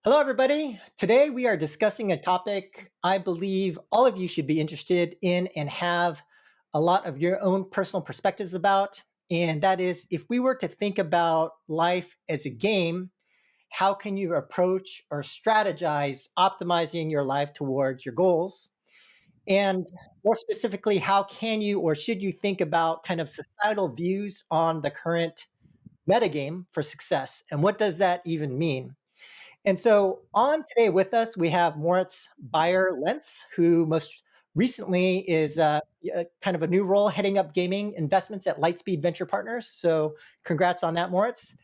Hello, everybody. Today we are discussing a topic I believe all of you should be interested in and have a lot of your own personal perspectives about. And that is if we were to think about life as a game, how can you approach or strategize optimizing your life towards your goals? And more specifically, how can you or should you think about kind of societal views on the current metagame for success? And what does that even mean? And so on today with us, we have Moritz Baier-Lentz, who most recently is kind of a new role heading up gaming investments at Lightspeed Venture Partners. So congrats on that, Moritz.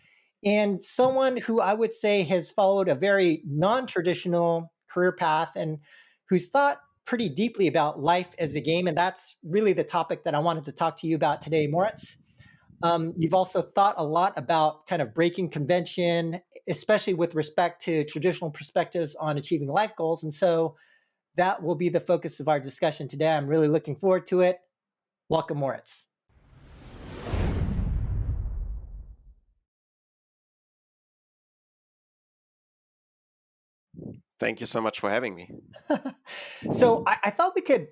And someone who I would say has followed a very non-traditional career path and who's thought pretty deeply about life as a game. And that's really the topic that I wanted to talk to you about today, Moritz. You've also thought a lot about kind of breaking convention, especially with respect to traditional perspectives on achieving life goals. And so that will be the focus of our discussion today. I'm really looking forward to it. Welcome, Moritz. Thank you so much for having me. So I thought we could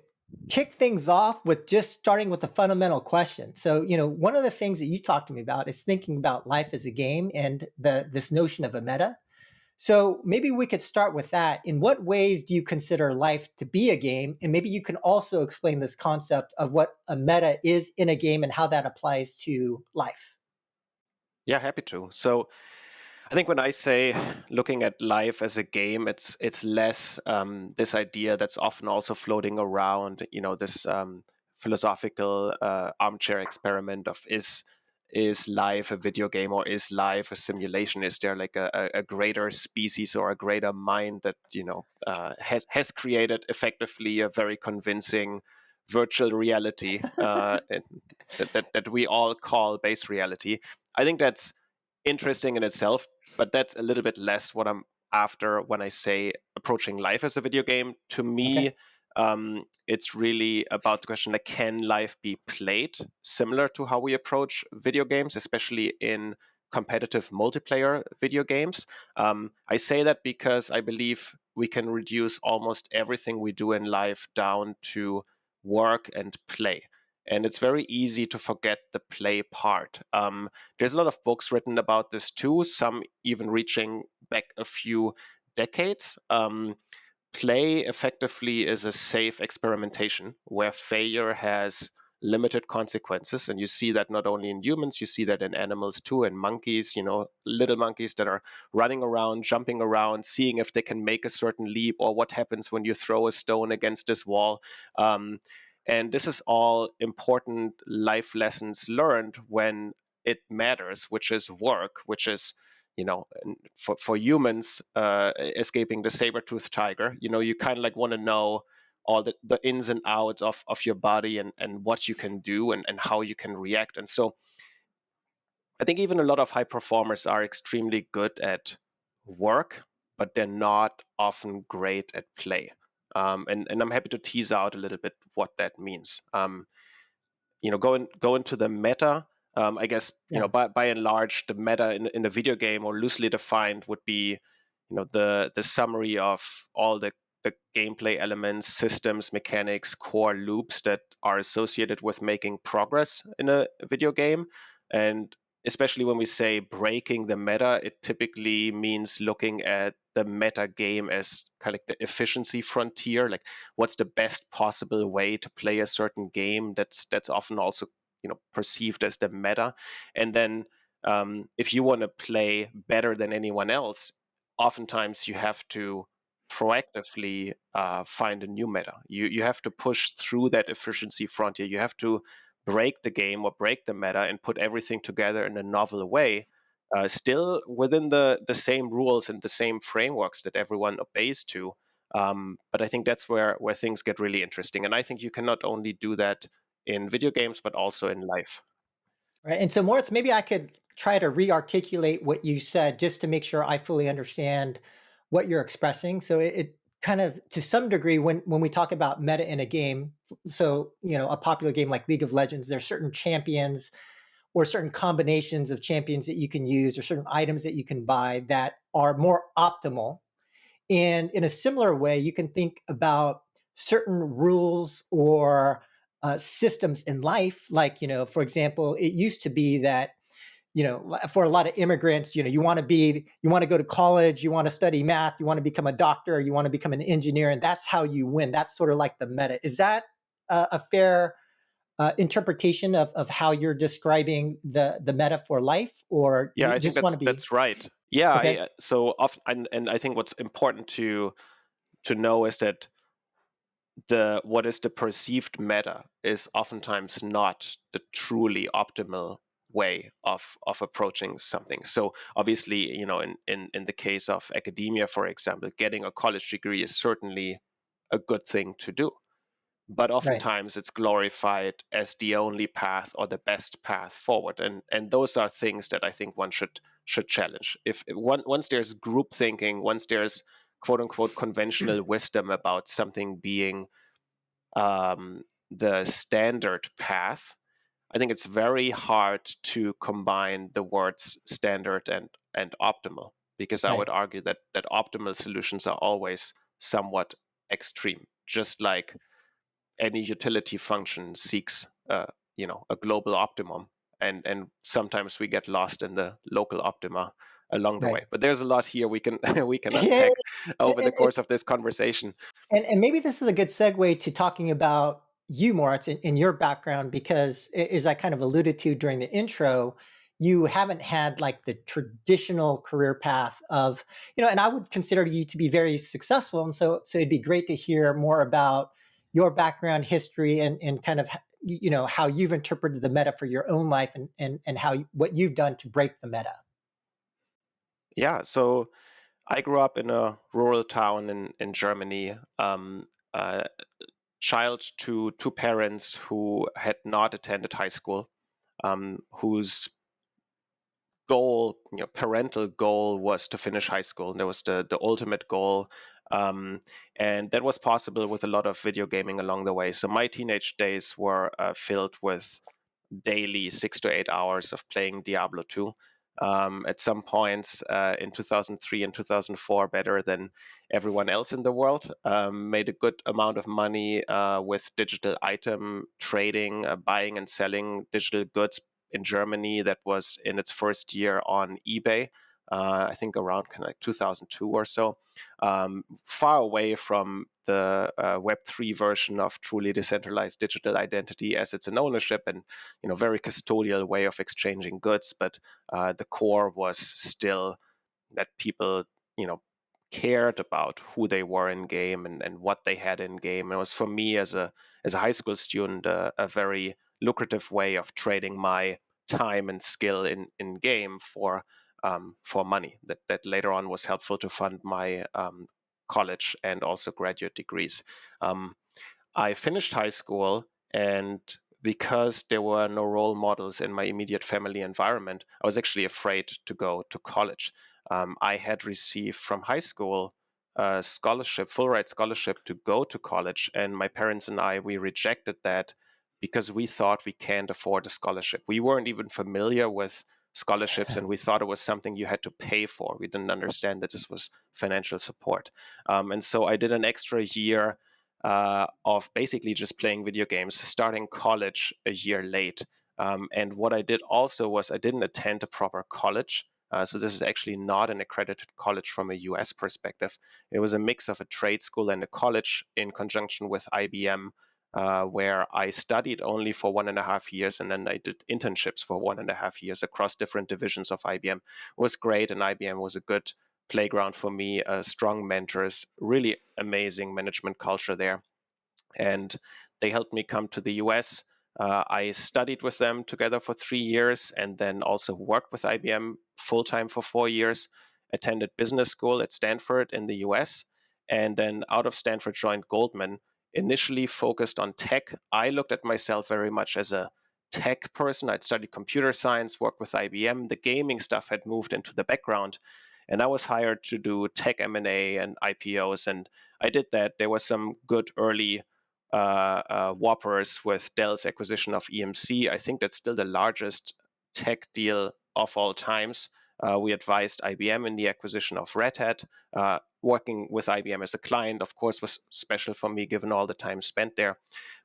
kick things off with just starting with a fundamental question. So, one of the things that you talked to me about is thinking about life as a game and this notion of a meta. So maybe we could start with that. In what ways do you consider life to be a game? And maybe you can also explain this concept of what a meta is in a game and how that applies to life. Yeah, happy to. So I think when I say looking at life as a game, it's less this idea that's often also floating around, this philosophical armchair experiment of is life a video game or is life a simulation? Is there like a greater species or a greater mind that has created effectively a very convincing virtual reality that we all call base reality? I think that's interesting in itself, but that's a little bit less what I'm after when I say approaching life as a video game. To Okay. me, it's really about the question like, can life be played similar to how we approach video games, especially in competitive multiplayer video games? I say that because I believe we can reduce almost everything we do in life down to work and play. And it's very easy to forget the play part. There's a lot of books written about this too, some even reaching back a few decades. Play effectively is a safe experimentation where failure has limited consequences. And you see that not only in humans, you see that in animals too, in monkeys, little monkeys that are running around, jumping around, seeing if they can make a certain leap or what happens when you throw a stone against this wall. And this is all important life lessons learned when it matters, which is work, which is for humans escaping the saber-toothed tiger, you kind of like want to know all the ins and outs of your body and what you can do and how you can react. And so I think even a lot of high performers are extremely good at work, but they're not often great at play. And I'm happy to tease out a little bit what that means. Go into the meta. I guess Yeah. by and large, the meta in a video game, or loosely defined, would be the summary of all the gameplay elements, systems, mechanics, core loops that are associated with making progress in a video game. And especially when we say breaking the meta, it typically means looking at the meta game as kind of like the efficiency frontier, like what's the best possible way to play a certain game that's often also perceived as the meta. And then if you want to play better than anyone else, oftentimes you have to proactively find a new meta. You have to push through that efficiency frontier. You have to break the game or break the meta and put everything together in a novel way, still within the same rules and the same frameworks that everyone obeys to. But I think that's where things get really interesting. And I think you can not only do that in video games, but also in life. Right. And so, Moritz, maybe I could try to re-articulate what you said just to make sure I fully understand what you're expressing. So it kind of, to some degree, when we talk about meta in a game, so a popular game like League of Legends, there's certain champions or certain combinations of champions that you can use or certain items that you can buy that are more optimal. And in a similar way, you can think about certain rules or systems in life. Like, for example, it used to be that, for a lot of immigrants, you want to go to college, you want to study math, you want to become a doctor, you want to become an engineer, and that's how you win. That's sort of like the meta. Is that a fair interpretation of how you're describing the meta for life, or Yeah, you I think just want to be that's right. Yeah, okay? so often, and I think what's important to know is that the what is the perceived meta is oftentimes not the truly optimal way of approaching something. So obviously, in the case of academia, for example, getting a college degree is certainly a good thing to do, but Right, oftentimes it's glorified as the only path or the best path forward, and those are things that I think one should challenge. If once there's group thinking, once there's quote unquote conventional wisdom about something being the standard path, I think it's very hard to combine the words standard and optimal, because I right, would argue that optimal solutions are always somewhat extreme, just like any utility function seeks a global optimum, and sometimes we get lost in the local optima along the right. way. But there's a lot here we can we can Yeah, unpack over the and, course of this conversation. and maybe this is a good segue to talking about you, Moritz, in your background, because as I kind of alluded to during the intro, you haven't had like the traditional career path of, and I would consider you to be very successful. And so it'd be great to hear more about your background history and kind of, how you've interpreted the meta for your own life and how what you've done to break the meta. Yeah, so I grew up in a rural town in Germany, uh, child to two parents who had not attended high school, whose goal, parental goal, was to finish high school. And that was the ultimate goal. Um, and that was possible with a lot of video gaming along the way. So my teenage days were filled with daily 6 to 8 hours of playing Diablo 2. At some points in 2003 and 2004, better than everyone else in the world. Made a good amount of money with digital item trading, buying and selling digital goods in Germany. That was in its first year on eBay. I think around kind of like 2002 or so, far away from the Web3 version of truly decentralized digital identity, as it's an ownership and very custodial way of exchanging goods. But the core was still that people you know cared about who they were in game and what they had in game. It was, for me as a high school student, a very lucrative way of trading my time and skill in game for money that later on was helpful to fund my college and also graduate degrees. Um, I finished high school, and because there were no role models in my immediate family environment, I was actually afraid to go to college. I had received from high school a scholarship, full ride scholarship to go to college, and my parents and we rejected that because we thought we can't afford a scholarship. We weren't even familiar with scholarships, and we thought it was something you had to pay for. We didn't understand that this was financial support. And so I did an extra year of basically just playing video games, starting college a year late. And what I did also was I didn't attend a proper college. So this is actually not an accredited college from a US perspective. It was a mix of a trade school and a college in conjunction with IBM, where I studied only for 1.5 years, and then I did internships for 1.5 years across different divisions of IBM. It was great, and IBM was a good playground for me, strong mentors, really amazing management culture there. And they helped me come to the US. I studied with them together for 3 years and then also worked with IBM full time for 4 years, attended business school at Stanford in the US, and then out of Stanford joined Goldman, initially focused on tech. I looked at myself very much as a tech person. I'd studied computer science, worked with IBM. The gaming stuff had moved into the background, and I was hired to do tech M&A and IPOs, and I did that. There was some good early whoppers with Dell's acquisition of EMC. I think that's still the largest tech deal of all times. We advised IBM in the acquisition of Red Hat. working with IBM as a client, of course, was special for me given all the time spent there.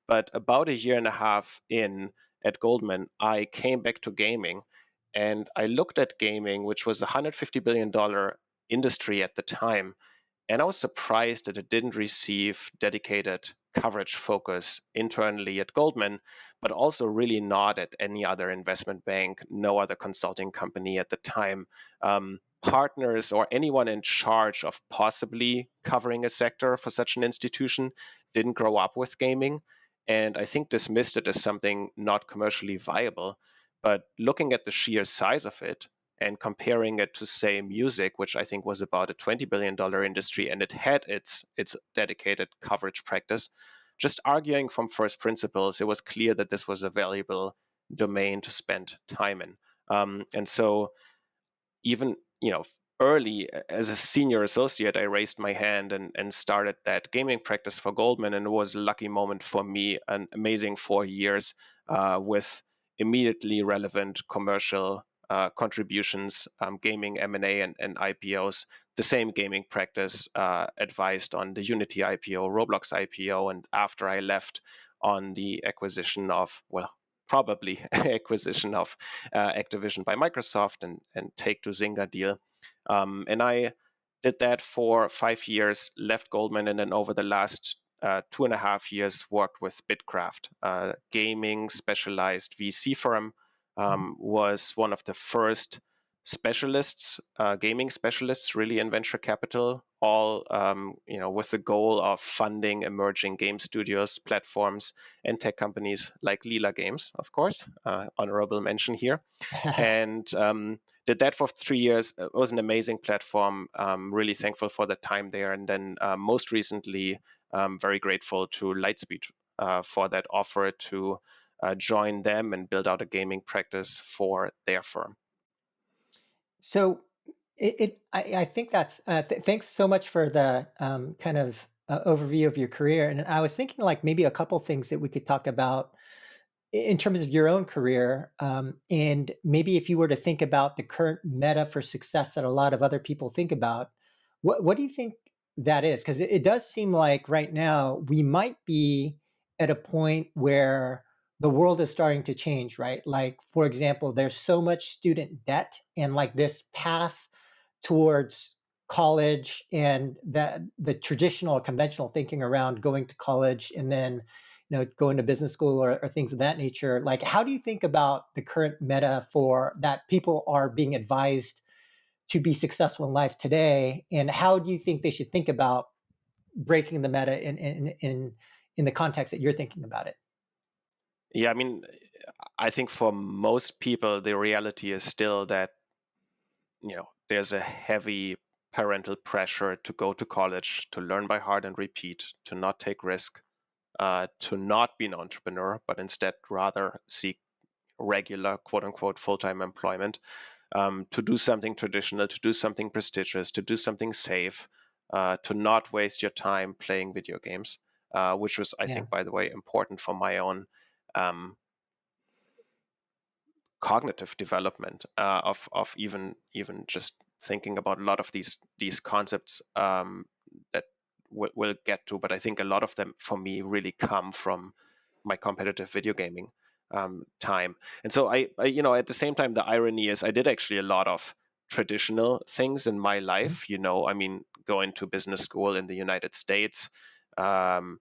But about a year and a half in at Goldman, I came back to gaming, and I looked at gaming, which was a $150 billion industry at the time, and I was surprised that it didn't receive dedicated coverage focus internally at Goldman, but also really not at any other investment bank, no other consulting company at the time. Partners or anyone in charge of possibly covering a sector for such an institution didn't grow up with gaming, and I think dismissed it as something not commercially viable. But looking at the sheer size of it, and comparing it to, say, music, which I think was about a $20 billion industry, and it had its dedicated coverage practice, just arguing from first principles, it was clear that this was a valuable domain to spend time in. And so even, early as a senior associate, I raised my hand and started that gaming practice for Goldman, and it was a lucky moment for me, an amazing 4 years with immediately relevant commercial contributions, gaming M&A and IPOs. The same gaming practice advised on the Unity IPO, Roblox IPO, and after I left, on the acquisition of, well, probably acquisition of Activision by Microsoft and Take-Two Zynga deal. And I did that for 5 years, left Goldman, and then over the last 2.5 years worked with Bitcraft, gaming specialized VC firm. Was one of the first specialists, gaming specialists, really in venture capital, all with the goal of funding emerging game studios, platforms, and tech companies like Lila Games, of course, honorable mention here, and did that for 3 years. It was an amazing platform. Really thankful for the time there, and then most recently, very grateful to Lightspeed for that offer to join them and build out a gaming practice for their firm. So I think that's thanks so much for the kind of overview of your career. And I was thinking like maybe a couple things that we could talk about in terms of your own career, and maybe if you were to think about the current meta for success that a lot of other people think about, what do you think that is? Because it does seem like right now we might be at a point where the world is starting to change, right? Like, for example, there's so much student debt, and like this path towards college and that the traditional conventional thinking around going to college and then going to business school or things of that nature. Like, how do you think about the current meta for that people are being advised to be successful in life today, and how do you think they should think about breaking the meta in the context that you're thinking about it? Yeah, I mean, I think for most people, the reality is still that there's a heavy parental pressure to go to college, to learn by heart and repeat, to not take risk, to not be an entrepreneur, but instead rather seek regular, quote unquote, full time employment, to do something traditional, to do something prestigious, to do something safe, to not waste your time playing video games, which was, I Yeah. think, by the way, important for my own um, cognitive development, of even just thinking about a lot of these concepts that we'll get to. But I think a lot of them for me really come from my competitive video gaming time. And so at the same time, the irony is I did actually a lot of traditional things in my Mhm. life. I mean, going to business school in the United States. Um,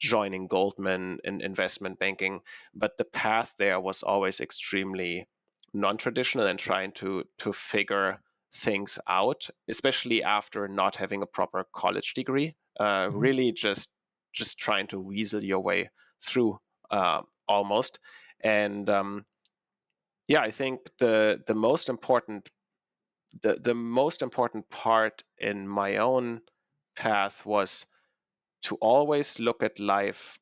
Joining Goldman in investment banking, but the path there was always extremely non-traditional and trying to figure things out, especially after not having a proper college degree. Mhm. Really, just trying to weasel your way through, almost. And yeah, I think the most important part in my own path was to always look at life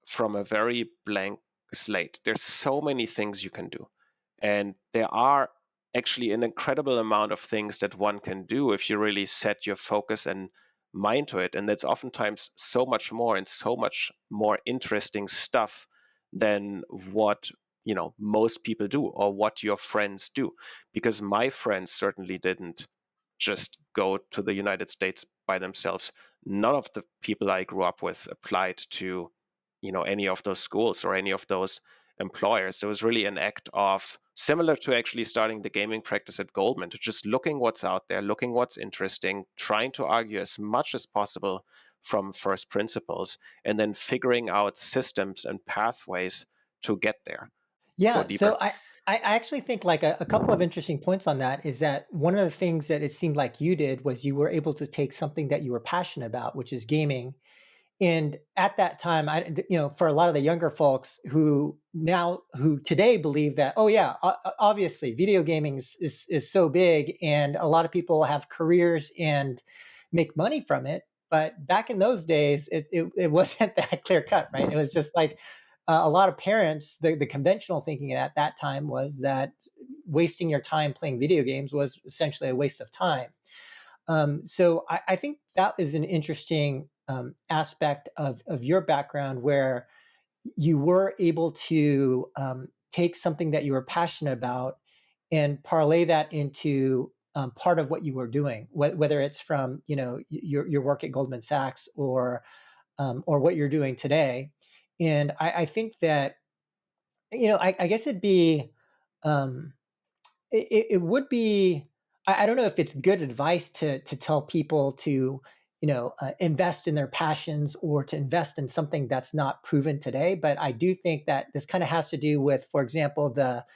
from a very blank slate. There's so many things you can do. And there are actually an incredible amount of things that one can do if you really set your focus and mind to it. And that's oftentimes so much more and so much more interesting stuff than what most people do or what your friends do. Because my friends certainly didn't just go to the United States by themselves. None of the people I grew up with applied to, any of those schools or any of those employers. So it was really an act of similar to actually starting the gaming practice at Goldman, to just looking what's out there, looking what's interesting, trying to argue as much as possible from first principles, and then figuring out systems and pathways to get there, go Yeah, deeper. so I actually think like a couple of interesting points on that is that one of the things that it seemed like you did was you were able to take something that you were passionate about, which is gaming, and at that time, for a lot of the younger folks who today believe that, oh yeah, obviously video gaming is so big and a lot of people have careers and make money from it. But back in those days, it wasn't that clear cut, right? It was just like a lot of parents, the conventional thinking at that time was that wasting your time playing video games was essentially a waste of time. So I think that is an interesting aspect of your background where you were able to take something that you were passionate about and parlay that into part of what you were doing, whether it's from your work at Goldman Sachs or what you're doing today. And I think that I guess it'd be um, it would be I don't know if it's good advice to tell people to invest in their passions or to invest in something that's not proven today, but I do think that this kind of has to do with, for example, the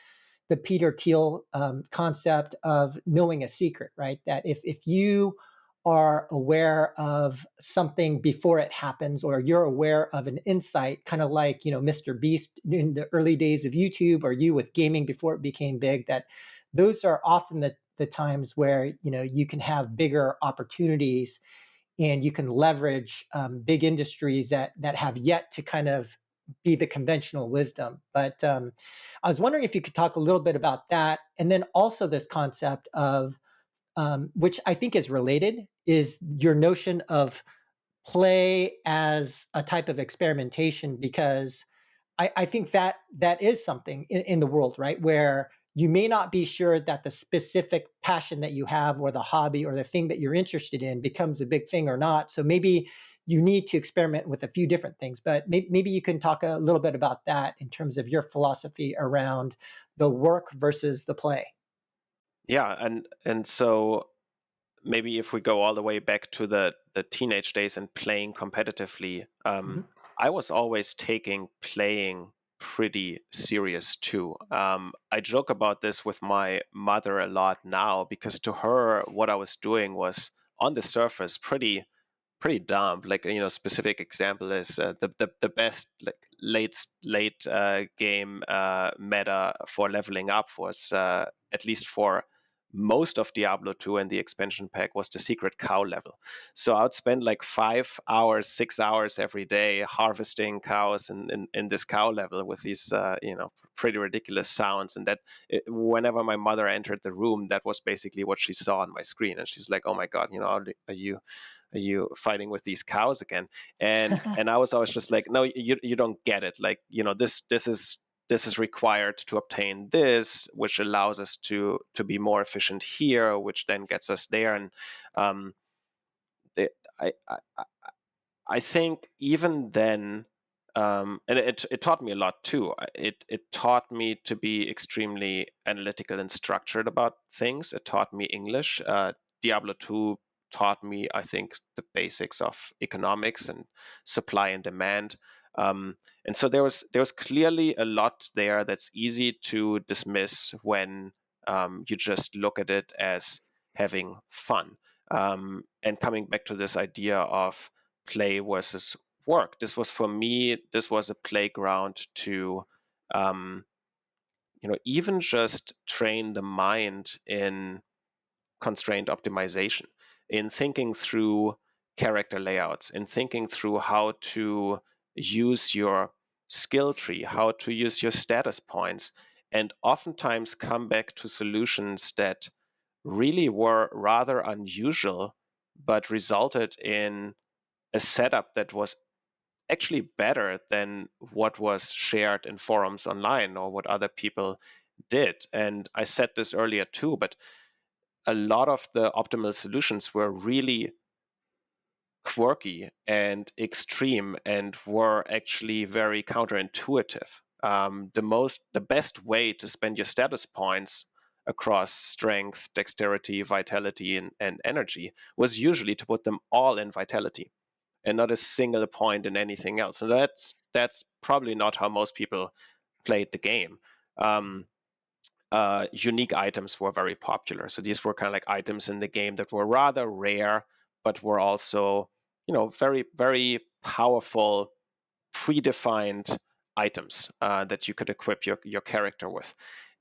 Peter Thiel concept of knowing a secret, right? That if you are aware of something before it happens, or you're aware of an insight, kind of like Mr. Beast in the early days of YouTube, or you with gaming before it became big, that those are often the times where you can have bigger opportunities and you can leverage big industries that have yet to kind of be the conventional wisdom. But I was wondering if you could talk a little bit about that, and then also this concept of which I think is related, is your notion of play as a type of experimentation, because I think that is something in the world, right? Where you may not be sure that the specific passion that you have or the hobby or the thing that you're interested in becomes a big thing or not. So maybe you need to experiment with a few different things, but maybe you can talk a little bit about that in terms of your philosophy around the work versus the play. Yeah, and so maybe if we go all the way back to the teenage days and playing competitively, Mhm. I was always taking playing pretty serious too. I joke about this with my mother a lot now, because to her, what I was doing was on the surface pretty dumb. Like, specific example is the best like late game meta for leveling up was, at least for most of Diablo 2 and the expansion pack, was the secret cow level. So I would spend like 5 hours, 6 hours every day harvesting cows in this cow level with these, pretty ridiculous sounds. And whenever my mother entered the room, that was basically what she saw on my screen. And she's like, "Oh my God, are you fighting with these cows again?" And I was always just like, "No, you don't get it. Like, this is required to obtain this, which allows us to be more efficient here, which then gets us there." And um, the, I think even then, and it taught me a lot too. It taught me to be extremely analytical and structured about things. It taught me English. Diablo 2 taught me, I think, the basics of economics and supply and demand. And so there was clearly a lot there that's easy to dismiss when you just look at it as having fun. And coming back to this idea of play versus work. This was for me, this was a playground to, um, even just train the mind in constraint optimization, in thinking through character layouts, in thinking through how to use your skill tree, how to use your status points, and oftentimes come back to solutions that really were rather unusual, but resulted in a setup that was actually better than what was shared in forums online or what other people did. And I said this earlier too, but a lot of the optimal solutions were really quirky and extreme and were actually very counterintuitive. The best way to spend your status points across strength, dexterity, vitality, and energy was usually to put them all in vitality and not a single point in anything else. And that's probably not how most people played the game. Um, Unique items were very popular. So these were kind of like items in the game that were rather rare, but were also, very, very powerful, predefined items that you could equip your character with.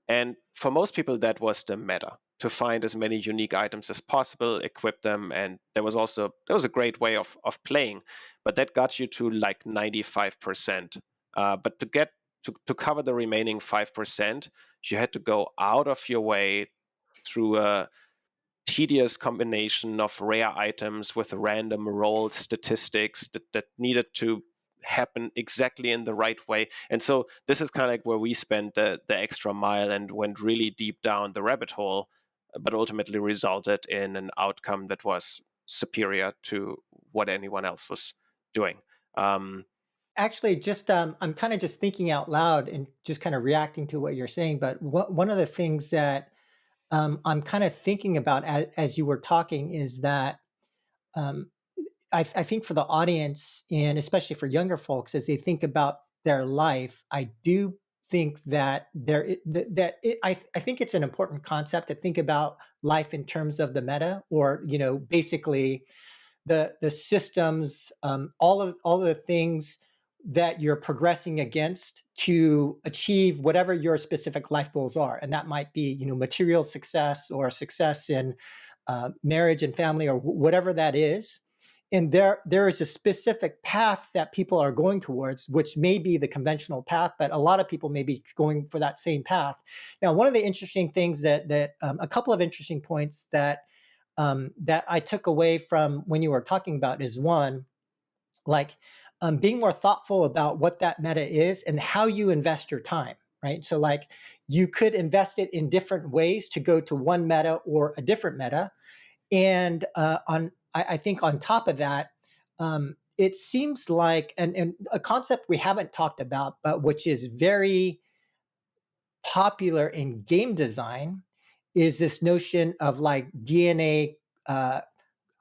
And for most people, that was the meta, to find as many unique items as possible, equip them. And there was a great way of playing, but that got you to like 95%. But to cover the remaining 5%, you had to go out of your way through a tedious combination of rare items with random roll statistics that needed to happen exactly in the right way. And so this is kind of like where we spent the extra mile and went really deep down the rabbit hole, but ultimately resulted in an outcome that was superior to what anyone else was doing. Um, Actually, just I'm kind of just thinking out loud and just kind of reacting to what you're saying. But one of the things that I'm kind of thinking about as you were talking is that um, I think for the audience and especially for younger folks, as they think about their life, I do think that I think it's an important concept to think about life in terms of the meta, or basically the systems, all of the things that you're progressing against to achieve whatever your specific life goals are, and that might be material success or success in marriage and family or whatever that is. And there is a specific path that people are going towards, which may be the conventional path, but a lot of people may be going for that same path. Now, one of the interesting things that a couple of interesting points that I took away from when you were talking about is one, like being more thoughtful about what that meta is and how you invest your time, right? So, like, you could invest it in different ways to go to one meta or a different meta. And I think on top of that, it seems like, and a concept we haven't talked about, but which is very popular in game design, is this notion of like DNA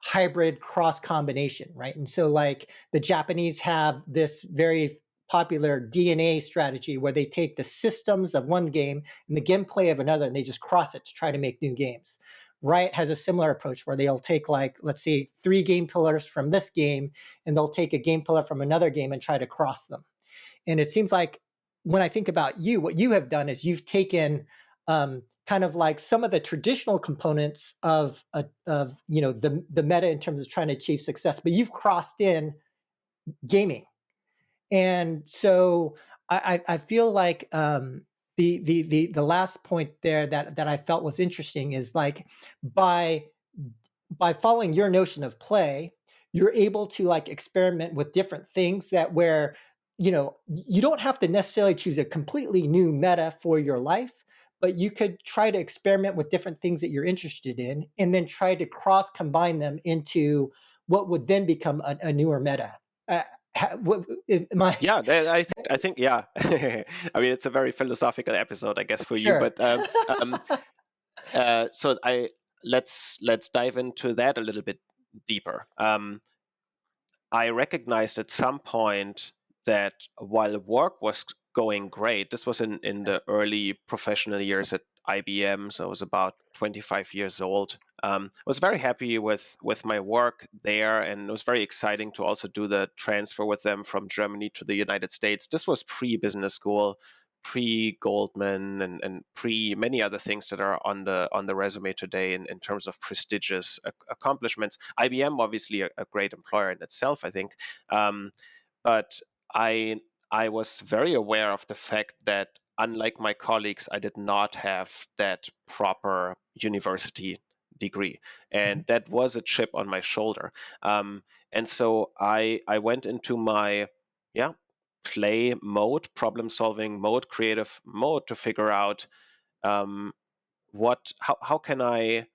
hybrid cross combination, right? And so, like, the Japanese have this very popular DNA strategy where they take the systems of one game and the gameplay of another and they just cross it to try to make new games. Riot has a similar approach where they'll take, like, let's say, 3 game pillars from this game and they'll take a game pillar from another game and try to cross them. And it seems like when I think about you, what you have done is you've taken kind of like some of the traditional components of the meta in terms of trying to achieve success, but you've crossed in gaming. And so I feel like the last point there that I felt was interesting is, like, by by following your notion of play, you're able to, like, experiment with different things that where, you don't have to necessarily choose a completely new meta for your life, but you could try to experiment with different things that you're interested in and then try to cross combine them into what would then become a newer meta. Uh, am I yeah, I think yeah. I mean, it's a very philosophical episode, I guess, for you. sure? But um, so I let's dive into that a little bit deeper. I recognized at some point that while work was going great, this was in the early professional years at IBM, so I was about 25 years old. I was very happy with my work there, and it was very exciting to also do the transfer with them from Germany to the United States. This was pre-business school, pre-Goldman, and pre many other things that are on the resume today in terms of prestigious accomplishments. IBM, obviously, a great employer in itself, I think, um, but I I was very aware of the fact that, unlike my colleagues, I did not have that proper university degree, and Mhm, that was a chip on my shoulder. And so I went into my, yeah, play mode, problem solving mode, creative mode, to figure out, um, how can I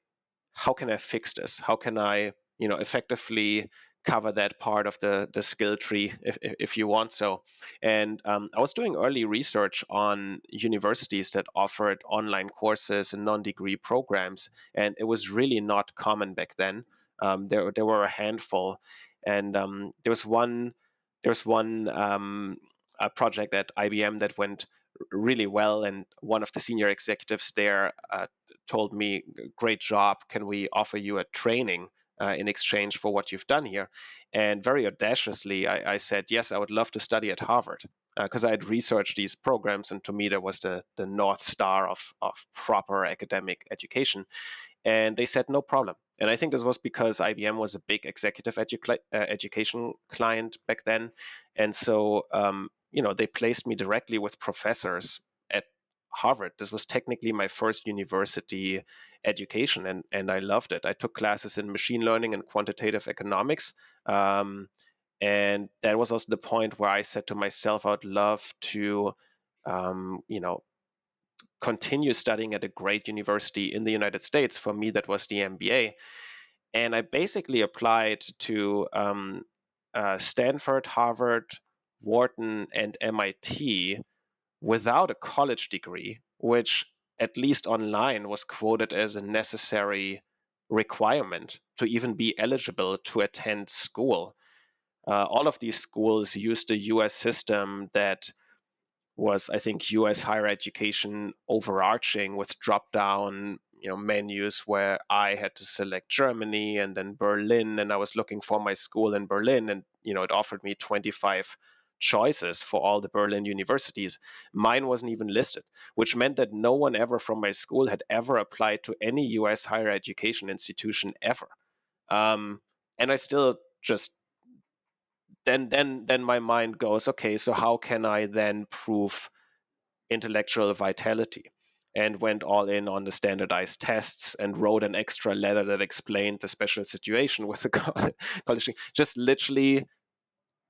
fix this? How can I effectively cover that part of the skill tree if you want so. And I was doing early research on universities that offered online courses and non-degree programs, and it was really not common back then. There were a handful, and there was one a project at IBM that went really well, and one of the senior executives there told me, "Great job! Can we offer you a training in exchange for what you've done here?" And very audaciously, I said, "Yes, I would love to study at Harvard." Because I had researched these programs, and to me, that was the North Star of proper academic education. And they said, no problem. And I think this was because IBM was a big executive education client back then. And so, they placed me directly with professors at Harvard. This was technically my first university education, and I loved it. I took classes in machine learning and quantitative economics. And that was also the point where I said to myself, I would love to, um, you know, continue studying at a great university in the United States. For me, that was the MBA. And I basically applied to Stanford, Harvard, Wharton, and MIT without a college degree, which at least online was quoted as a necessary requirement to even be eligible to attend school. All of these schools used the US system that was, I think, US higher education overarching with drop down menus where I had to select Germany and then Berlin, and I was looking for my school in Berlin, and it offered me 25 choices for all the Berlin universities. Mine wasn't even listed, which meant that no one ever from my school had ever applied to any US higher education institution ever. And I still just then my mind goes, okay, so how can I then prove intellectual vitality? And went all in on the standardized tests and wrote an extra letter that explained the special situation with the college. Just literally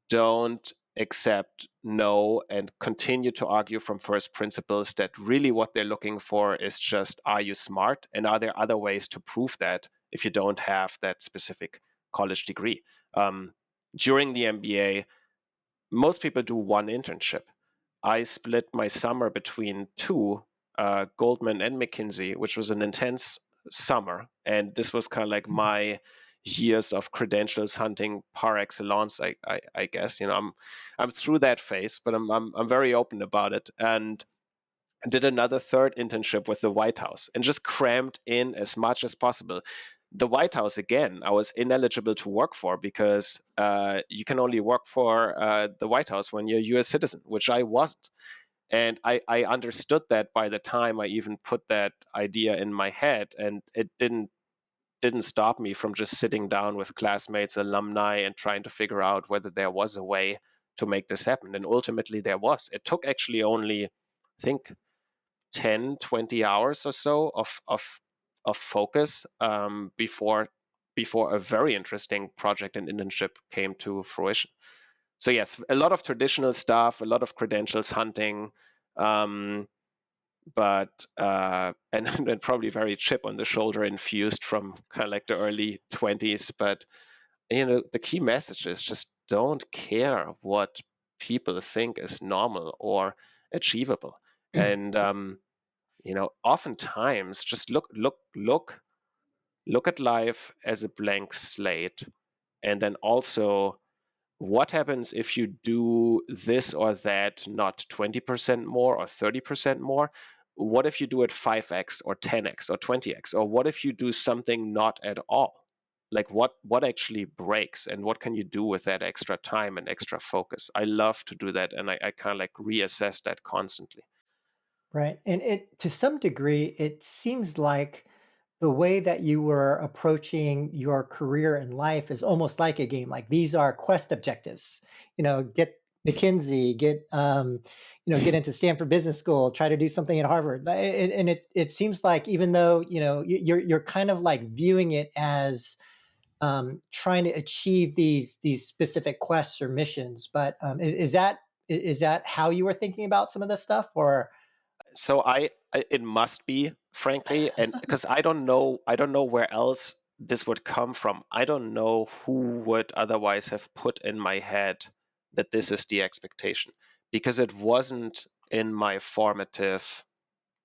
don't accept no and continue to argue from first principles that really what they're looking for is just, are you smart, and are there other ways to prove that if you don't have that specific college degree? During the MBA, most people do one internship. I split my summer between two, Goldman and McKinsey, which was an intense summer. And this was kind of like my years of credentials hunting par excellence, I guess. I'm through that phase, but I'm very open about it. And did another third internship with the White House and just crammed in as much as possible. The White House, again, I was ineligible to work for because you can only work for the White House when you're a US citizen, which I wasn't. And I understood that by the time I even put that idea in my head, and it didn't stop me from just sitting down with classmates, alumni, and trying to figure out whether there was a way to make this happen. And ultimately there was. It took actually only, I think, 10, 20 hours or so of focus before a very interesting project and internship came to fruition. So yes, a lot of traditional stuff, a lot of credentials hunting, um, but and probably very chip on the shoulder infused from kind of like the early 20s. But the key message is just don't care what people think is normal or achievable. And oftentimes just look at life as a blank slate, and then also what happens if you do this or that, not 20% more or 30% more? What if you do it 5x or 10x or 20x? Or what if you do something not at all? Like what actually breaks, and what can you do with that extra time and extra focus? I love to do that, and I kind of like reassess that constantly. Right. And it to some degree, it seems like the way that you were approaching your career in life is almost like a game. Like these are quest objectives. Get McKinsey, get into Stanford Business School, try to do something at Harvard. And it seems like even though you're kind of like viewing it as trying to achieve these specific quests or missions. But is that how you were thinking about some of this stuff, or? So it must be, frankly, and because I don't know where else this would come from. I don't know who would otherwise have put in my head that this is the expectation, because it wasn't in my formative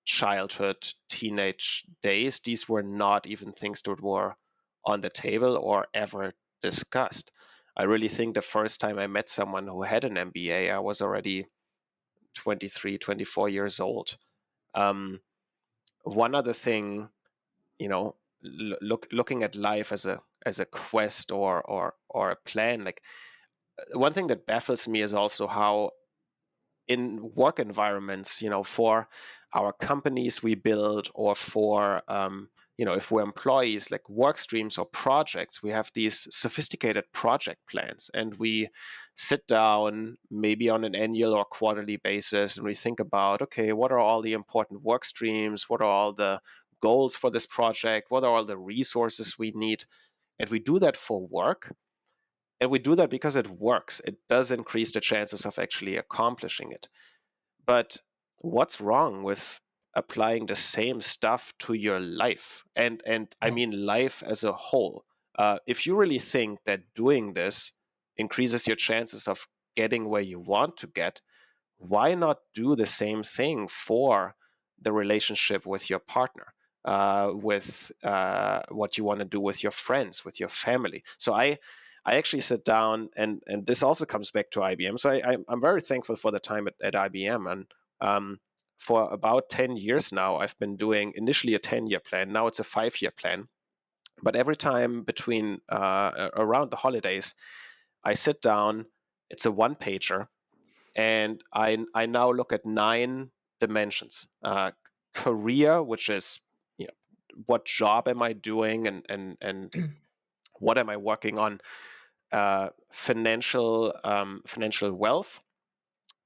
childhood, teenage days. These were not even things that were on the table or ever discussed. I really think the first time I met someone who had an MBA, I was already 23, 24 years old. Um, One other thing, looking at life as a quest or a plan, like one thing that baffles me is also how in work environments, for our companies we build, or for if we're employees, like work streams or projects, we have these sophisticated project plans, and we sit down maybe on an annual or quarterly basis, and we think about, okay, what are all the important work streams? What are all the goals for this project? What are all the resources we need? And we do that for work. And we do that because it works. It does increase the chances of actually accomplishing it. But what's wrong with applying the same stuff to your life? And I Right. mean life as a whole. If you really think that doing this increases your chances of getting where you want to get, why not do the same thing for the relationship with your partner, with what you want to do with your friends, with your family? So I actually sit down, and this also comes back to IBM. So I'm very thankful for the time at IBM, and for about 10 years now, I've been doing initially a 10-year plan. Now it's a 5-year plan. But every time between around the holidays, I sit down. It's a one pager, and I now look at 9 dimensions. Career, which is, what job am I doing, and what am I working on? Financial wealth,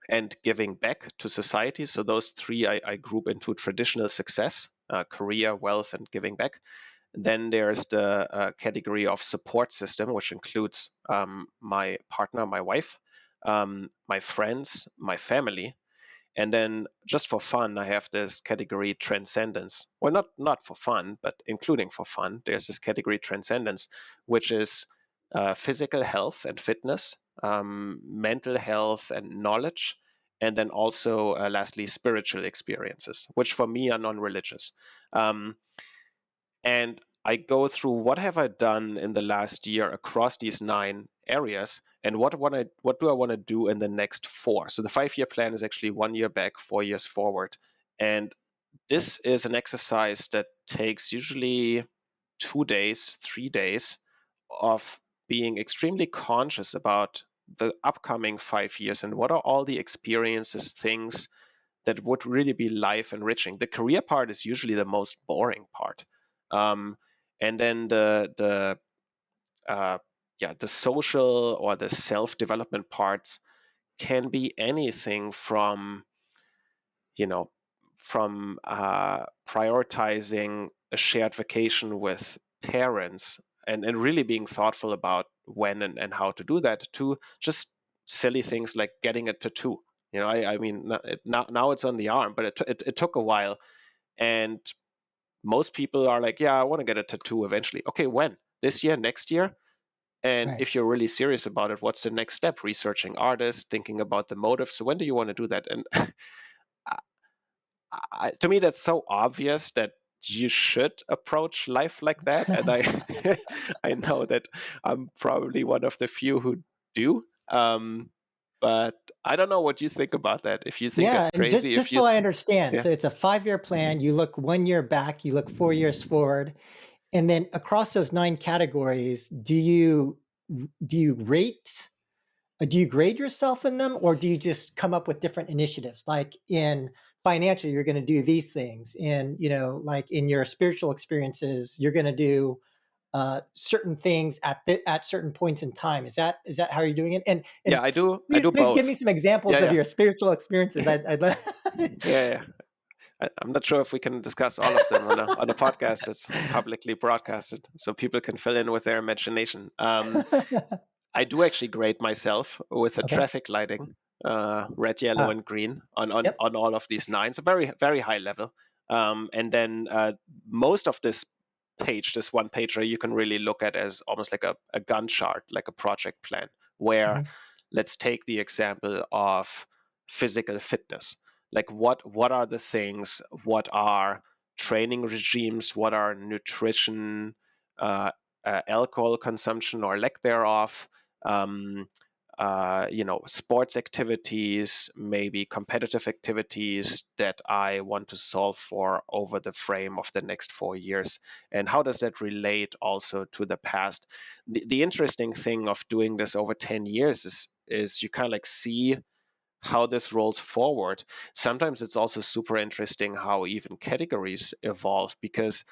and giving back to society. So those three I group into traditional success: career, wealth, and giving back. Then there's the category of support system, which includes my partner, my wife, my friends, my family. And then, just for fun, I have this category transcendence. Well, not for fun, but including for fun. There's this category transcendence, which is physical health and fitness, mental health and knowledge, and then also, lastly, spiritual experiences, which for me are non-religious. Um, and I go through what have I done in the last year across these 9 areas, and what do I want to do in the next 4. So the 5-year plan is actually 1 year back, 4 years forward. And this is an exercise that takes usually 2 days, 3 days of being extremely conscious about the upcoming 5 years, and what are all the experiences, things that would really be life enriching. The career part is usually the most boring part. Um, and then uh, the social or the self development parts can be anything from, you know prioritizing a shared vacation with parents, and really being thoughtful about when and how to do that, to just silly things like getting a tattoo. I mean, now it's on the arm, but it took a while. And most people are like, yeah, I want to get a tattoo eventually. Okay, when? This year, next year? And Right. if you're really serious about it, what's the next step? Researching artists, thinking about the motive. So when do you want to do that? And to me, that's so obvious that you should approach life like that. And I I know that I'm probably one of the few who do. But I don't know what you think about that. If you think Yeah, it's and just crazy, just so I understand, yeah. so it's a 5-year plan. You look 1 year back, you look 4 years forward, and then across those 9 categories, do you rate? Do you grade yourself in them, or do you just come up with different initiatives? Like in financial, you're going to do these things. In like in your spiritual experiences, you're going to do certain things at certain points in time. Is that how you're doing it? And Yeah, I please, do please give me both. some examples Yeah, of yeah. your spiritual experiences. Yeah, yeah. I'm not sure if we can discuss all of them on a podcast that's publicly broadcasted, so people can fill in with their imagination. I do actually grade myself with a Okay. traffic lighting, red, yellow, Ah, and green on yep. all of these 9. So very, very high level. And then most of this page, this one pager, you can really look at as almost like a Gantt chart, like a project plan, where Mhm. let's take the example of physical fitness. Like what are the things? What are training regimes? What are nutrition, alcohol consumption or lack thereof? Um, Sports activities, maybe competitive activities that I want to solve for over the frame of the next 4 years. And how does that relate also to the past? The interesting thing of doing this over 10 years is you kind of like see how this rolls forward. Sometimes it's also super interesting how even categories evolve, because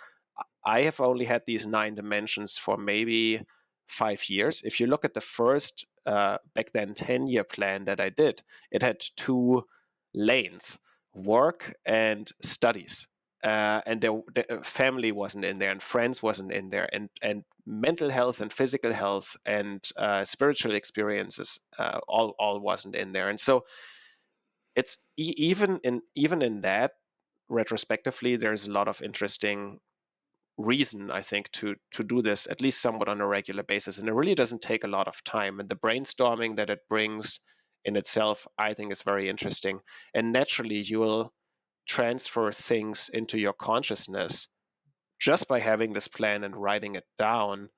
I have only had these 9 dimensions for maybe 5 years. If you look at the first, back then, 10-year plan that I did, it had 2 lanes: work and studies. And the family wasn't in there, and friends wasn't in there, and mental health and physical health and spiritual experiences all wasn't in there. And so it's even in that, retrospectively, there's a lot of interesting reason, I think, to do this at least somewhat on a regular basis. And it really doesn't take a lot of time. And the brainstorming that it brings in itself, I think, is very interesting. And naturally, you will transfer things into your consciousness just by having this plan and writing it down.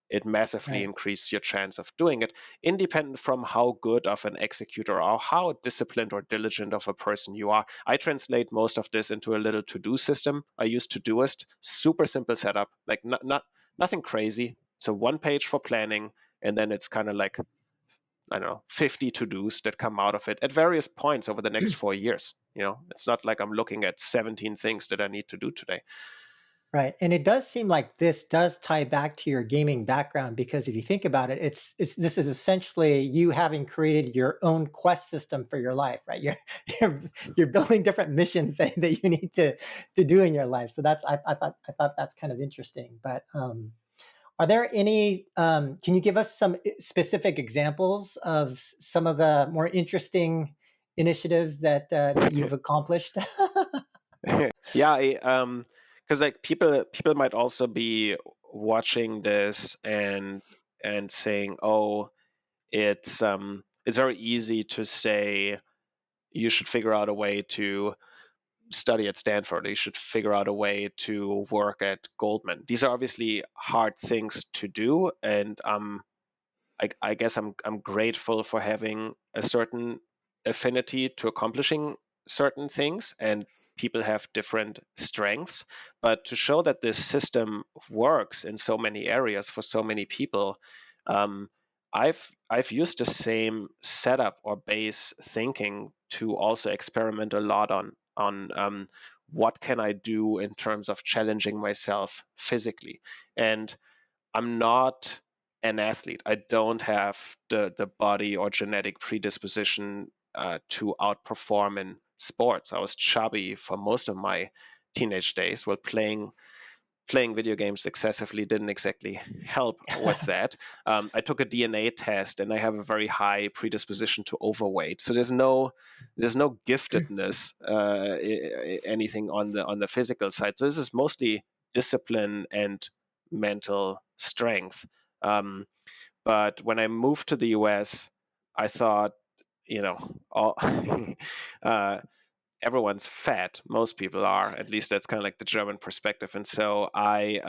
It massively Right. increases your chance of doing it, independent from how good of an executor or how disciplined or diligent of a person you are. I translate most of this into a little to-do system. I use Todoist, super simple setup, like nothing crazy. It's a one page for planning, and then it's kind of like, I don't know, 50 to-dos that come out of it at various points over the next 4 years. It's not like I'm looking at 17 things that I need to do today. Right. And it does seem like this does tie back to your gaming background because if you think about it, it's this is essentially you having created your own quest system for your life, right? You're you're building different missions that you need to do in your life. So I thought that's kind of interesting. But are there any can you give us some specific examples of some of the more interesting initiatives that you've accomplished? Yeah, because like people might also be watching this and saying, "Oh, it's very easy to say you should figure out a way to study at Stanford. You should figure out a way to work at Goldman." These are obviously hard things to do, and I guess I'm grateful for having a certain affinity to accomplishing certain things, and people have different strengths. But to show that this system works in so many areas for so many people, um, I've used the same setup or base thinking to also experiment a lot on what can I do in terms of challenging myself physically. And I'm not an athlete. I don't have the body or genetic predisposition to outperform in sports. I was chubby for most of my teenage days. Well, playing video games excessively didn't exactly help with that. I took a DNA test, and I have a very high predisposition to overweight. So there's no giftedness, anything on the physical side. So this is mostly discipline and mental strength. Um, but when I moved to the US, I thought, all, uh, everyone's fat. Most people are. At least that's kind of like the German perspective. And so I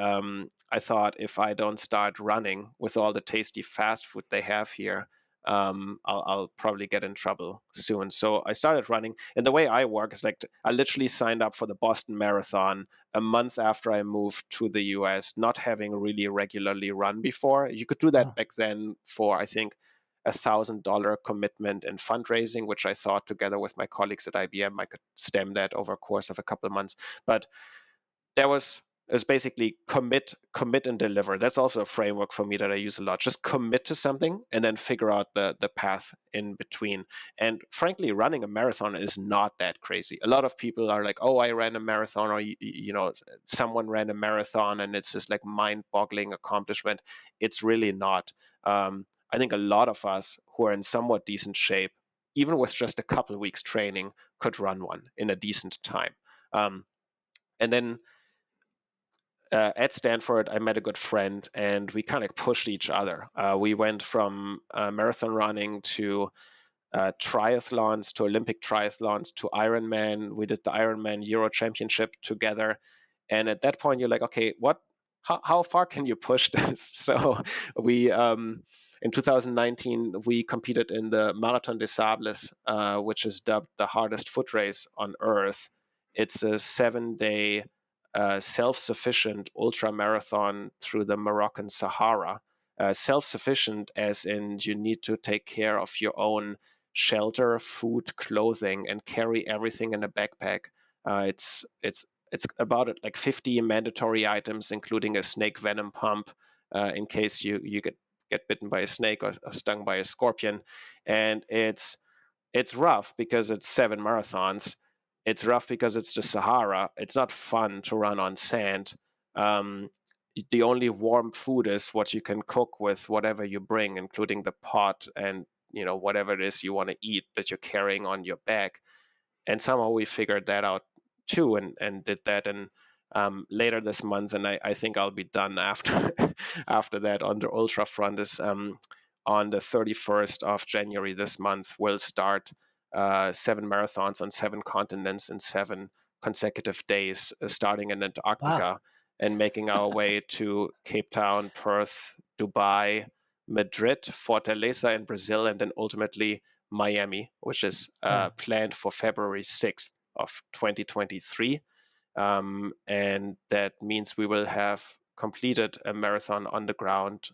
thought, if I don't start running with all the tasty fast food they have here, I'll probably get in trouble soon. So I started running. And the way I work is like I literally signed up for the Boston Marathon a month after I moved to the US, not having really regularly run before. You could do that Oh, back then for, I think, $1,000 commitment in fundraising, which I thought, together with my colleagues at IBM, I could stem that over a course of a couple of months. But there was it was basically commit and deliver. That's also a framework for me that I use a lot. Just commit to something and then figure out the path in between. And frankly, running a marathon is not that crazy. A lot of people are like, "Oh, I ran a marathon," or someone ran a marathon, and it's this like mind-boggling accomplishment. It's really not. I think a lot of us who are in somewhat decent shape, even with just a couple of weeks training, could run one in a decent time. Um, and then at Stanford, I met a good friend, and we kind of pushed each other. We went from marathon running to triathlons, to Olympic triathlons, to Ironman. We did the Ironman Euro Championship together, and at that point, you're like, okay, what? How far can you push this? So we. In 2019, we competed in the Marathon des Sables, which is dubbed the hardest foot race on Earth. It's a 7-day self-sufficient ultra marathon through the Moroccan Sahara. Self-sufficient, as in you need to take care of your own shelter, food, clothing, and carry everything in a backpack. It's about like 50 mandatory items, including a snake venom pump in case you get bitten by a snake or stung by a scorpion, and it's rough because it's 7 marathons. It's rough because it's the Sahara. It's not fun to run on sand. Um, the only warm food is what you can cook with whatever you bring, including the pot and whatever it is you want to eat that you're carrying on your back. And somehow we figured that out too, and did that. And later this month, and I think I'll be done after after that on the ultra front is on the 31st of January this month. We'll start 7 marathons on 7 continents in 7 consecutive days, starting in Wow, Antarctica and making our way to Cape Town, Perth, Dubai, Madrid, Fortaleza in Brazil, and then ultimately Miami, which is wow. planned for February 6th of 2023. And that means we will have completed a marathon on the ground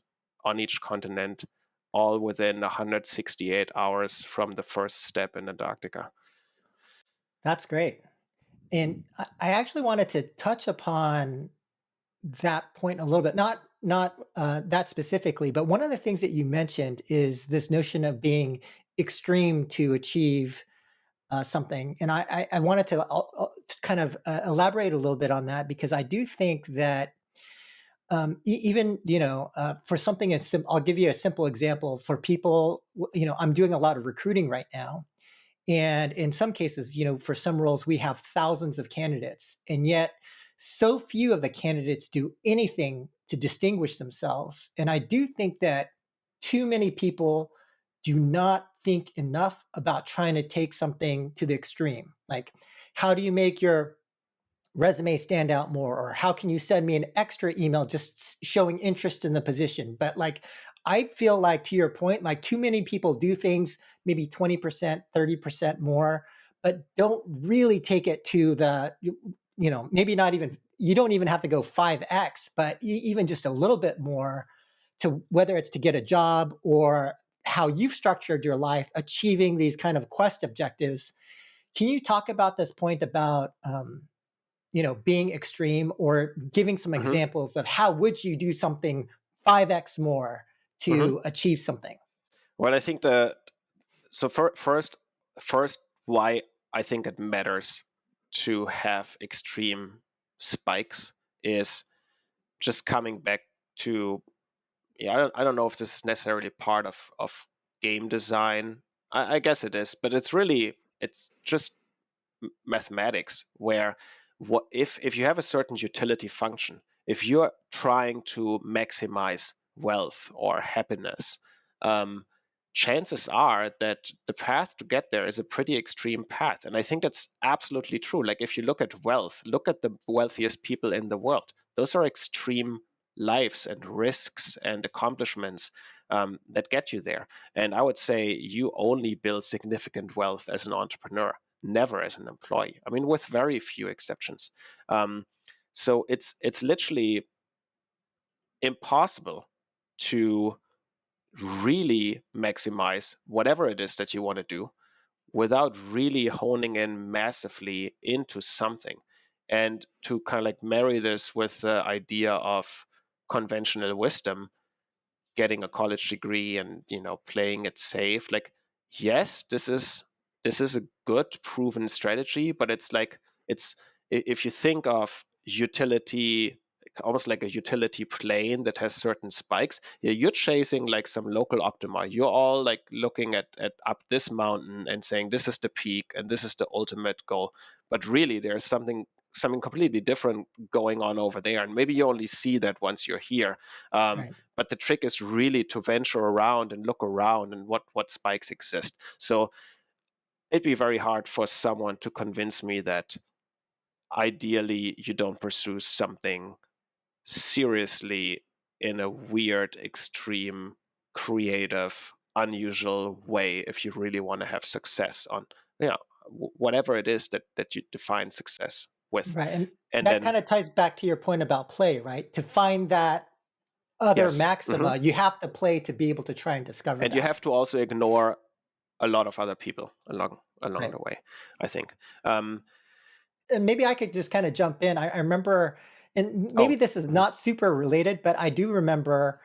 on each continent, all within 168 hours from the first step in Antarctica. That's great. And I actually wanted to touch upon that point a little bit, not that specifically, but one of the things that you mentioned is this notion of being extreme to achieve something, and I wanted to kind of elaborate a little bit on that because I do think that even for something as I'll give you a simple example for people. I'm doing a lot of recruiting right now, and in some cases, for some roles, we have thousands of candidates, and yet so few of the candidates do anything to distinguish themselves. And I do think that too many people do not think enough about trying to take something to the extreme. Like, how do you make your resume stand out more, or how can you send me an extra email just showing interest in the position? But like, I feel like, to your point, like too many people do things maybe 20%, 30% more, but don't really take it to the, maybe not even, you don't even have to go 5x, but even just a little bit more, to whether it's to get a job or how you've structured your life achieving these kind of quest objectives. Can you talk about this point about being extreme, or giving some Mm-hmm. examples of how would you do something 5x more Mm-hmm. to achieve something? Well, I think the so first why I think it matters to have extreme spikes is just coming back to, yeah, I don't know if this is necessarily part of game design. I guess it is, but it's just mathematics, where what if you have a certain utility function, if you're trying to maximize wealth or happiness, um, chances are that the path to get there is a pretty extreme path. And I think that's absolutely true. Like, if you look at wealth, look at the wealthiest people in the world. Those are extreme lives and risks and accomplishments that get you there. And I would say you only build significant wealth as an entrepreneur, never as an employee. I mean, with very few exceptions. Um, so it's literally impossible to really maximize whatever it is that you want to do without really honing in massively into something. And to kind of like marry this with the idea of conventional wisdom, getting a college degree and playing it safe, like, yes, this is a good proven strategy, but it's like, it's if you think of utility, almost like a utility plane that has certain spikes, yeah, you're chasing like some local optima. You're all like looking at up this mountain and saying this is the peak and this is the ultimate goal, but really there's something something completely different going on over there, and maybe you only see that once you're here. Right. But the trick is really to venture around and look around and what spikes exist. So it'd be very hard for someone to convince me that ideally you don't pursue something seriously in a weird, extreme, creative, unusual way if you really want to have success on, you know, whatever it is that you define success with. Right. And And that then kind of ties back to your point about play, right? To find that other yes, maxima, you have to play to be able to try and discover and you that. have to also ignore a lot of other people along Right. the way, I think. Um, And maybe I could just kind of jump in. I remember, and maybe oh, this is mhm. not super related, but I do remember,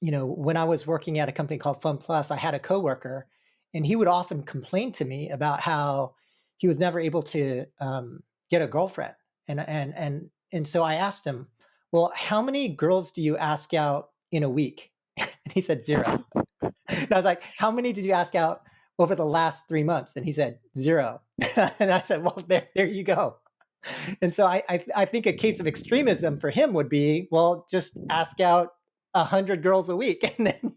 when I was working at a company called Fun Plus, I had a coworker, and he would often complain to me about how he was never able to get a girlfriend, and so I asked him, "Well, how many girls do you ask out in a week?" And he said zero. And I was like, "How many did you ask out over the last 3 months?" And he said zero. And I said, "Well, there you go." And so I think a case of extremism for him would be, well, just ask out 100 girls a week, and then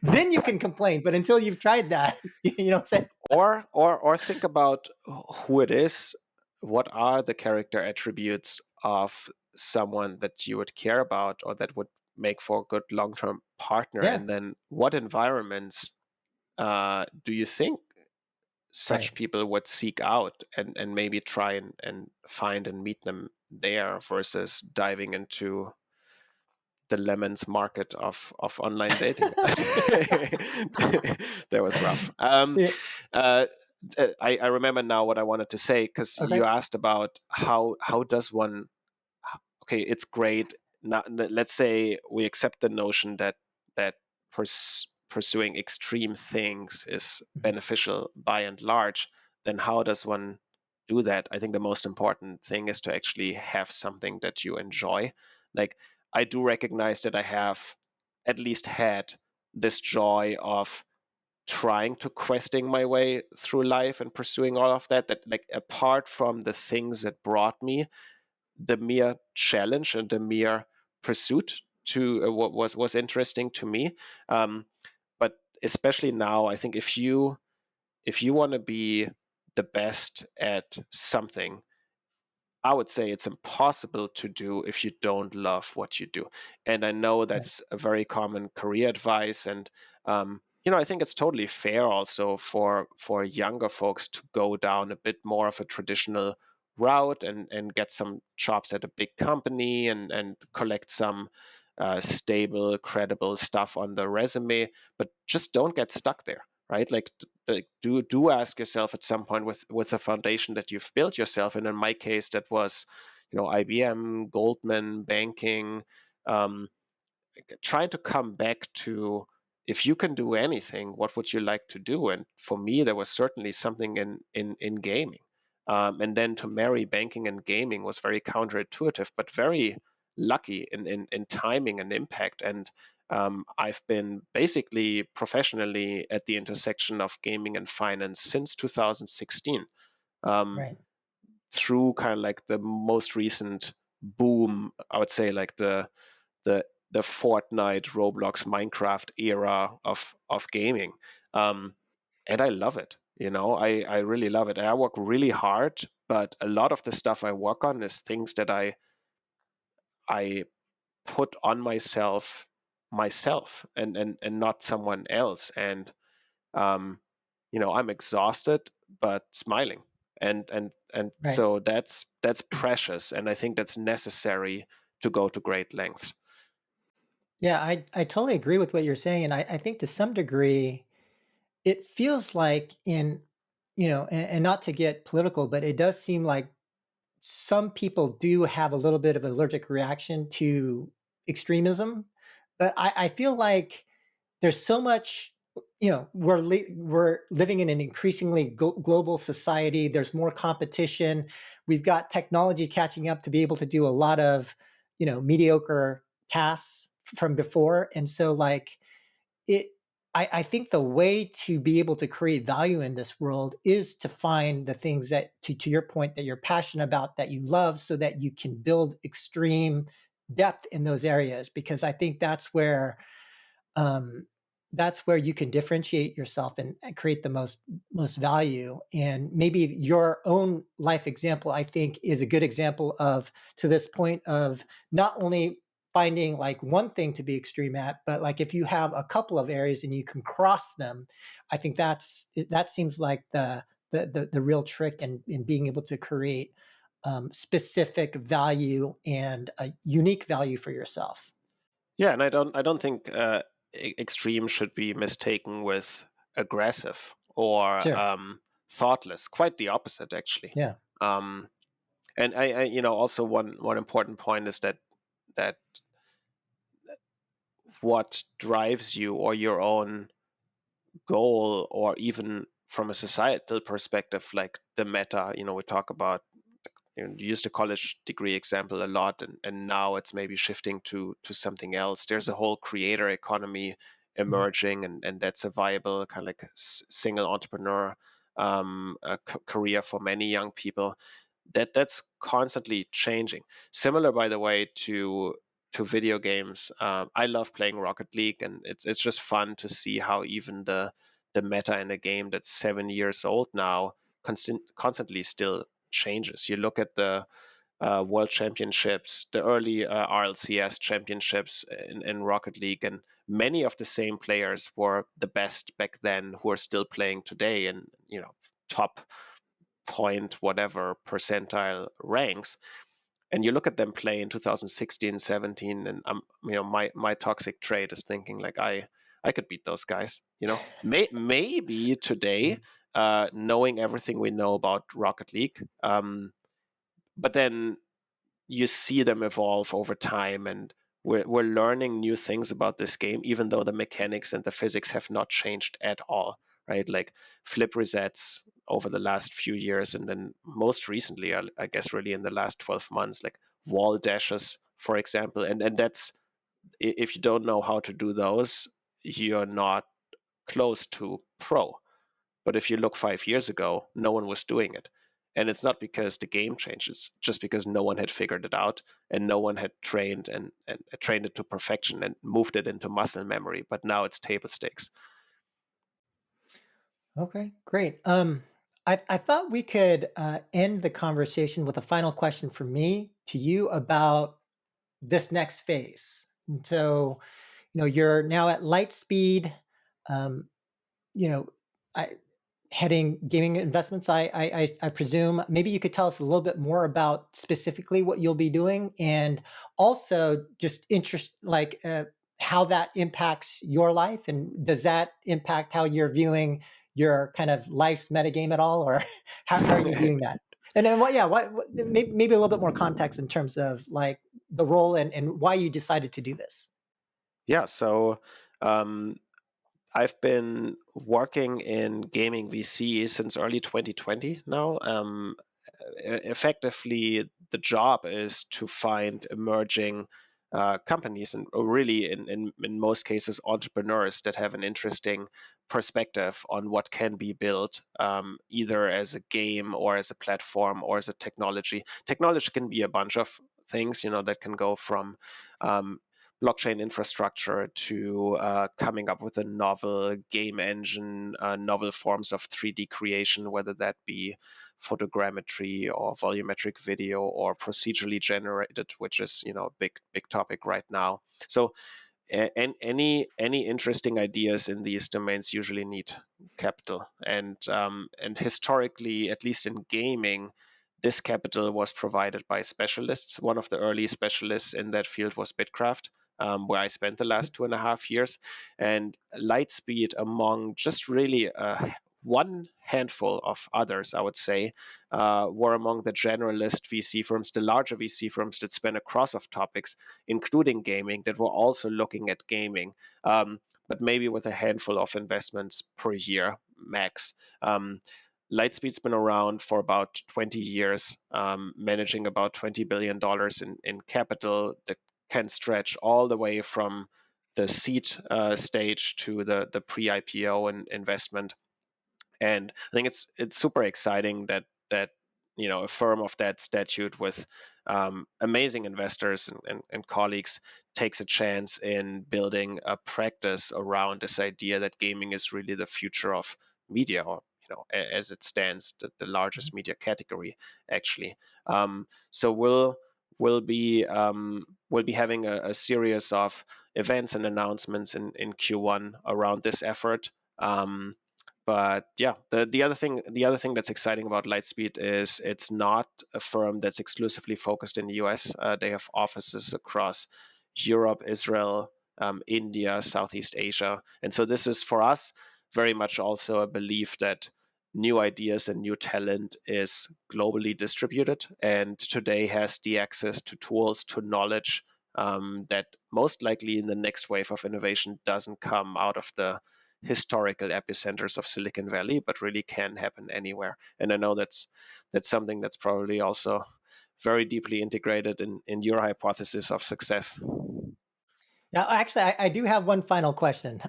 then you can complain. But until you've tried that, you know what I'm saying? or think about who it is. What are the character attributes of someone that you would care about or that would make for a good long-term partner? Yeah, And then what environments do you think right. such people would seek out and maybe try and find and meet them there versus diving into the lemons market of online dating. That was rough. Yeah, Uh, I remember now what I wanted to say because you okay. asked about how does one. Okay, it's great. Now, let's say we accept the notion that pursuing extreme things is Mhm. beneficial by and large. Then how does one do that? I think the most important thing is to actually have something that you enjoy. Like I do recognize that I have at least had this joy of trying to questing my way through life and pursuing all of that like apart from the things that brought me, the mere challenge and the mere pursuit to what was interesting to me. um, but especially now I think if you want to be the best at something, I would say it's impossible to do if you don't love what you do. And I know Right, that's a very common career advice. And I think it's totally fair also for younger folks to go down a bit more of a traditional route and get some jobs at a big company and collect some stable, credible stuff on the resume. But just don't get stuck there, right? Like do ask yourself at some point with the foundation that you've built yourself, and in my case that was IBM, Goldman, banking. um, Trying to come back to, if you can do anything, what would you like to do? And for me there was certainly something in gaming. And then to marry banking and gaming was very counterintuitive but very lucky in timing and impact. And I've been basically professionally at the intersection of gaming and finance since 2016, um, right. through kind of like the most recent boom, I would say, like the the Fortnite, Roblox, Minecraft era of gaming. Um, and I love it. I really love it. And I work really hard, but a lot of the stuff I work on is things that I put on myself and not someone else. And um, I'm exhausted but smiling. And Right. so that's precious, and I think that's necessary to go to great lengths. Yeah, I totally agree with what you're saying, and I think to some degree, it feels like and not to get political, but it does seem like some people do have a little bit of an allergic reaction to extremism, but I feel like there's so much. We're living in an increasingly global society. There's more competition. We've got technology catching up to be able to do a lot of mediocre tasks from before, and so like it. I think the way to be able to create value in this world is to find the things that, to your point, that you're passionate about, that you love, so that you can build extreme depth in those areas. Because I think um, that's where you can differentiate yourself and create the most value. And maybe your own life example, I think, is a good example of, to this point, of not only finding like one thing to be extreme at, but like if you have a couple of areas and you can cross them, I think that seems like the real trick in being able to create specific value and a unique value for yourself. Yeah, and I don't think extreme should be mistaken with aggressive or Sure. thoughtless. Quite the opposite, actually. Yeah. Um, and also one important point is that what drives you or your own goal, or even from a societal perspective, like the meta, we talk about, use the college degree example a lot, and now it's maybe shifting to something else. There's a whole creator economy Mhm. emerging, and that's a viable kind of like single entrepreneur career for many young people. That's constantly changing. Similar, by the way, to video games. I love playing Rocket League, and it's just fun to see how even the meta in a game that's 7 years old now constantly still changes. You look at the World Championships, the early RLCS championships in Rocket League, and many of the same players were the best back then who are still playing today, and top point whatever percentile ranks. And you look at them play in 2016, 17, and my toxic trait is thinking like I could beat those guys. Maybe today, knowing everything we know about Rocket League, but then you see them evolve over time, and we're learning new things about this game, even though the mechanics and the physics have not changed at all, right? Like flip resets over the last few years, and then most recently, I guess really in the last 12 months, like wall dashes, for example. And that's, if you don't know how to do those, you're not close to pro. But if you look 5 years ago, no one was doing it. And it's not because the game changed, it's just because no one had figured it out, and no one had trained and trained it to perfection and moved it into muscle memory. But now it's table stakes. Okay, great. I thought we could end the conversation with a final question from me to you about this next phase. And so, you're now at Lightspeed. Um, you know, I, heading gaming investments. I presume maybe you could tell us a little bit more about specifically what you'll be doing, and also just interest like how that impacts your life, and does that impact how you're viewing your kind of life's metagame at all, or how are you viewing that? And then what? Yeah, maybe a little bit more context in terms of like the role and why you decided to do this. Yeah, so um, I've been working in gaming VC since early 2020 now. Effectively, the job is to find emerging companies, and really, in most cases, entrepreneurs that have an interesting perspective on what can be built, either as a game or as a platform or as a technology. Technology can be a bunch of things, that can go from blockchain infrastructure to coming up with a novel game engine, novel forms of 3D creation, whether that be photogrammetry or volumetric video or procedurally generated, which is a big topic right now. So and any interesting ideas in these domains usually need capital, and historically, at least in gaming, this capital was provided by specialists. One of the early specialists in that field was Bitcraft, where I spent the last 2.5 years. And Lightspeed, among just really one handful of others, I would say, were among the generalist VC firms, the larger VC firms that span across of topics, including gaming, that were also looking at gaming, but maybe with a handful of investments per year max. Lightspeed's been around for about 20 years, managing about $20 billion in capital that can stretch all the way from the seed stage to the pre-IPO and investment. And I think it's super exciting that a firm of that statute with amazing investors and colleagues takes a chance in building a practice around this idea that gaming is really the future of media, or as it stands, the largest media category actually. So we'll be having a series of events and announcements in Q1 around this effort. But yeah, the other thing that's exciting about Lightspeed is it's not a firm that's exclusively focused in the US. They have offices across Europe, Israel, India, Southeast Asia, and so this is for us very much also a belief that new ideas and new talent is globally distributed, and today has the access to tools, to knowledge, that most likely in the next wave of innovation doesn't come out of the historical epicenters of Silicon Valley, but really can happen anywhere. And I know that's something that's probably also very deeply integrated in your hypothesis of success. Now, actually, I do have one final question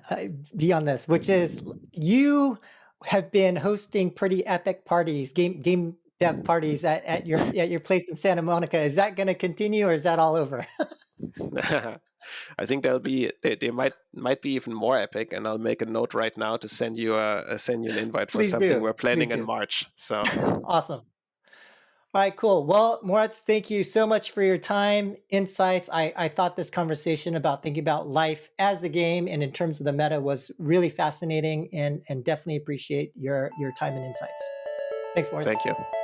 beyond this, which is you have been hosting pretty epic parties, game dev parties at your place in Santa Monica. Is that going to continue, or is that all over? I think they might be even more epic, and I'll make a note right now to send you an invite for Please something do. we're planning Please in do. March. So Awesome. All right, cool. Well, Moritz, thank you so much for your time, insights. I thought this conversation about thinking about life as a game and in terms of the meta was really fascinating, and definitely appreciate your time and insights. Thanks, Moritz. thank you.